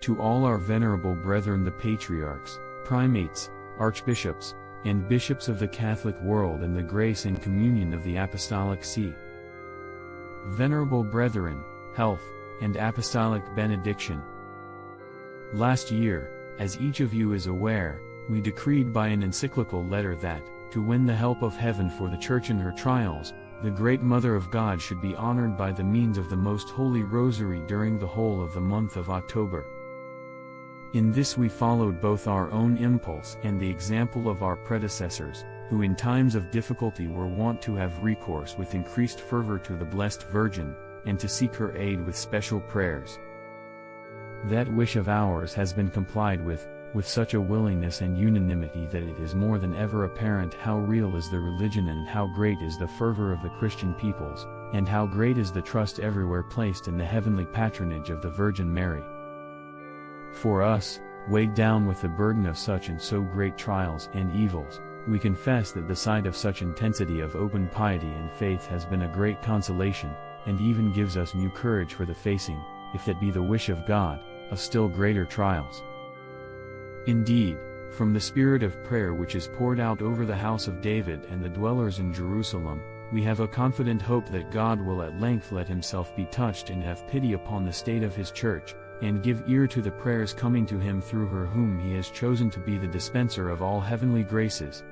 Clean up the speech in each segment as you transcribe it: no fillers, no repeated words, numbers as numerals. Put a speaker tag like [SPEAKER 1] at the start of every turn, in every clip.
[SPEAKER 1] To all our venerable brethren the patriarchs, primates, archbishops, and bishops of the Catholic world, and the grace and communion of the Apostolic See. Venerable brethren, health, and apostolic benediction. Last year, as each of you is aware, we decreed by an encyclical letter that, to win the help of heaven for the Church in her trials, the great Mother of God should be honored by the means of the Most Holy Rosary during the whole of the month of October. In this we followed both our own impulse and the example of our predecessors, who in times of difficulty were wont to have recourse with increased fervor to the Blessed Virgin, and to seek her aid with special prayers. That wish of ours has been complied with such a willingness and unanimity that it is more than ever apparent how real is the religion, and how great is the fervor of the Christian peoples, and how great is the trust everywhere placed in the heavenly patronage of the Virgin Mary. For us, weighed down with the burden of such and so great trials and evils, we confess that the sight of such intensity of open piety and faith has been a great consolation, and even gives us new courage for the facing, if that be the wish of God, of still greater trials. Indeed, from the spirit of prayer which is poured out over the house of David and the dwellers in Jerusalem, we have a confident hope that God will at length let himself be touched and have pity upon the state of his Church, and give ear to the prayers coming to him through her, whom he has chosen to be the dispenser of all heavenly graces.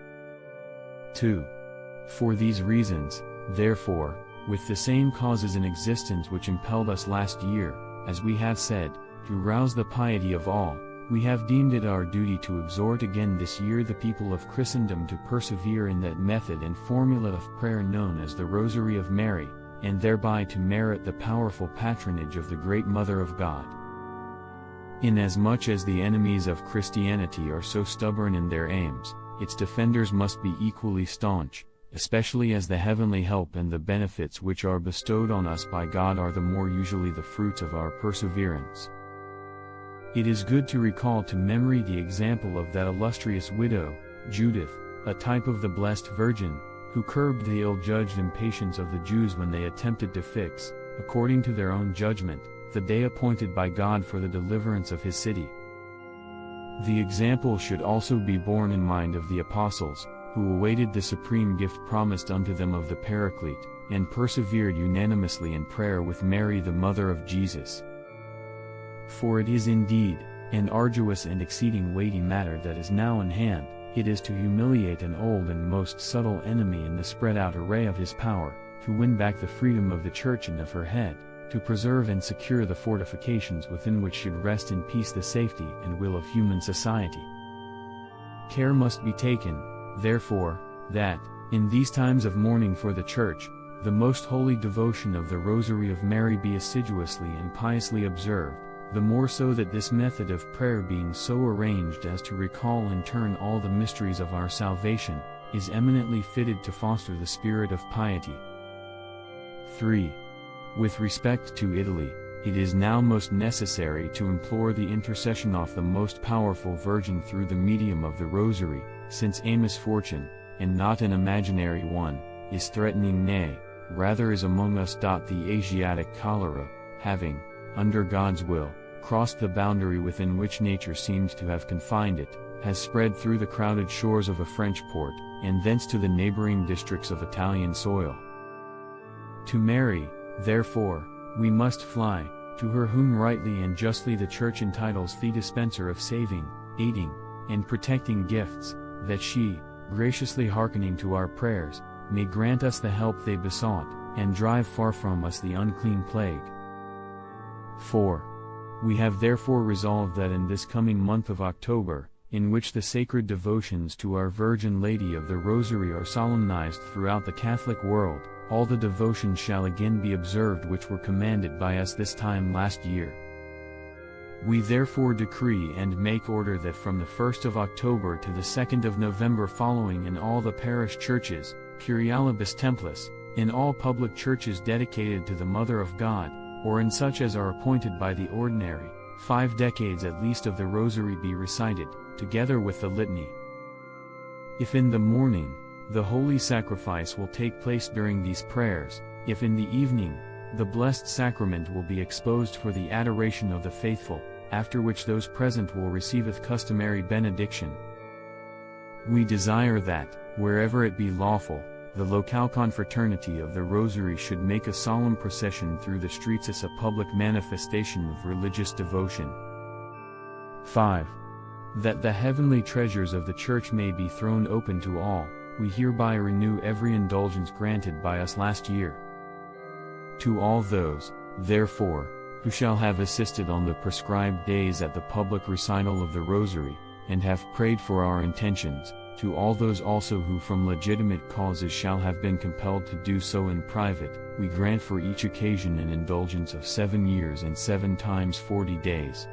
[SPEAKER 1] 2. For these reasons, therefore, with the same causes in existence which impelled us last year, as we have said, to rouse the piety of all, we have deemed it our duty to exhort again this year the people of Christendom to persevere in that method and formula of prayer known as the Rosary of Mary, and thereby to merit the powerful patronage of the great Mother of God. Inasmuch as the enemies of Christianity are so stubborn in their aims, its defenders must be equally staunch, especially as the heavenly help and the benefits which are bestowed on us by God are the more usually the fruits of our perseverance. It is good to recall to memory the example of that illustrious widow, Judith, a type of the Blessed Virgin, who curbed the ill-judged impatience of the Jews when they attempted to fix, according to their own judgment, the day appointed by God for the deliverance of his city. The example should also be borne in mind of the apostles, who awaited the supreme gift promised unto them of the Paraclete, and persevered unanimously in prayer with Mary the Mother of Jesus. For it is indeed an arduous and exceeding weighty matter that is now in hand. It is to humiliate an old and most subtle enemy in the spread out array of his power, to win back the freedom of the Church and of her head, to preserve and secure the fortifications within which should rest in peace the safety and will of human society. Care must be taken, therefore, that, in these times of mourning for the Church, the most holy devotion of the Rosary of Mary be assiduously and piously observed, the more so that this method of prayer, being so arranged as to recall in turn all the mysteries of our salvation, is eminently fitted to foster the spirit of piety. 3. With respect to Italy, it is now most necessary to implore the intercession of the most powerful Virgin through the medium of the Rosary, since a misfortune, and not an imaginary one, is threatening, nay, rather is among us. The Asiatic cholera, having, under God's will, crossed the boundary within which nature seems to have confined it, has spread through the crowded shores of a French port, and thence to the neighboring districts of Italian soil. To Mary, therefore, we must fly, to her whom rightly and justly the Church entitles the dispenser of saving, aiding, and protecting gifts, that she, graciously hearkening to our prayers, may grant us the help they besought, and drive far from us the unclean plague. 4. We have therefore resolved that in this coming month of October, in which the sacred devotions to our Virgin Lady of the Rosary are solemnized throughout the Catholic world, all the devotions shall again be observed which were commanded by us this time last year. We therefore decree and make order that from the 1st of October to the 2nd of November following, in all the parish churches, Curialibus Templis, in all public churches dedicated to the Mother of God, or in such as are appointed by the ordinary, 5 decades at least of the Rosary be recited, together with the Litany. If in the morning, the Holy Sacrifice will take place during these prayers, if in the evening, the Blessed Sacrament will be exposed for the adoration of the faithful, after which those present will receiveth customary benediction. We desire that, wherever it be lawful, the locale confraternity of the Rosary should make a solemn procession through the streets as a public manifestation of religious devotion. 5. That the heavenly treasures of the Church may be thrown open to all, we hereby renew every indulgence granted by us last year. To all those, therefore, who shall have assisted on the prescribed days at the public recital of the Rosary, and have prayed for our intentions, to all those also who from legitimate causes shall have been compelled to do so in private, we grant for each occasion an indulgence of 7 years and 7 times 40 days.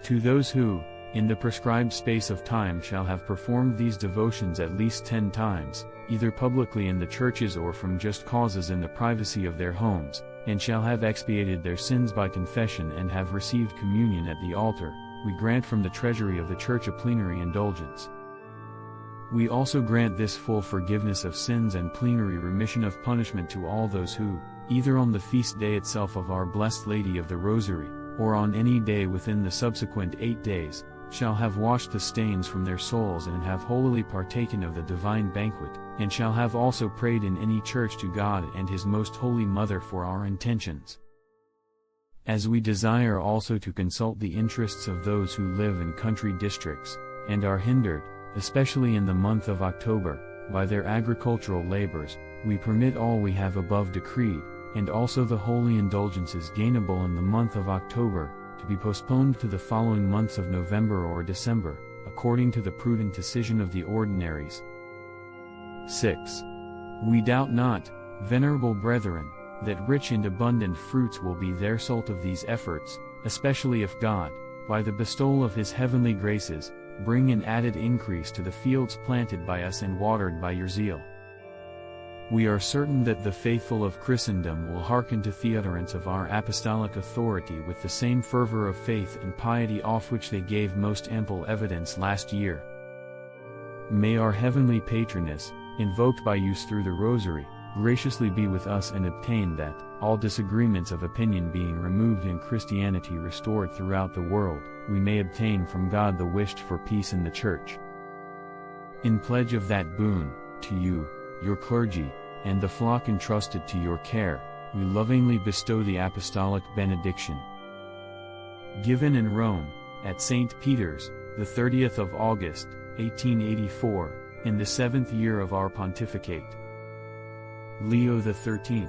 [SPEAKER 1] To those who, in the prescribed space of time shall have performed these devotions at least 10 times, either publicly in the churches or from just causes in the privacy of their homes, and shall have expiated their sins by confession and have received communion at the altar, we grant from the treasury of the Church a plenary indulgence. We also grant this full forgiveness of sins and plenary remission of punishment to all those who, either on the feast day itself of Our Blessed Lady of the Rosary, or on any day within the subsequent 8 days, shall have washed the stains from their souls and have holily partaken of the divine banquet, and shall have also prayed in any church to God and His Most Holy Mother for our intentions. As we desire also to consult the interests of those who live in country districts, and are hindered, especially in the month of October, by their agricultural labors, we permit all we have above decreed, and also the holy indulgences gainable in the month of October, to be postponed to the following months of November or December, according to the prudent decision of the ordinaries. 6. We doubt not, venerable brethren, that rich and abundant fruits will be the result of these efforts, especially if God, by the bestowal of His heavenly graces, bring an added increase to the fields planted by us and watered by your zeal. We are certain that the faithful of Christendom will hearken to the utterance of our apostolic authority with the same fervor of faith and piety of which they gave most ample evidence last year. May our heavenly patroness, invoked by you through the Rosary, graciously be with us and obtain that, all disagreements of opinion being removed and Christianity restored throughout the world, we may obtain from God the wished for peace in the Church. In pledge of that boon, to you, your clergy, and the flock entrusted to your care, we lovingly bestow the apostolic benediction. Given in Rome, at St. Peter's, the 30th of August, 1884, in the 7th year of our pontificate. Leo XIII.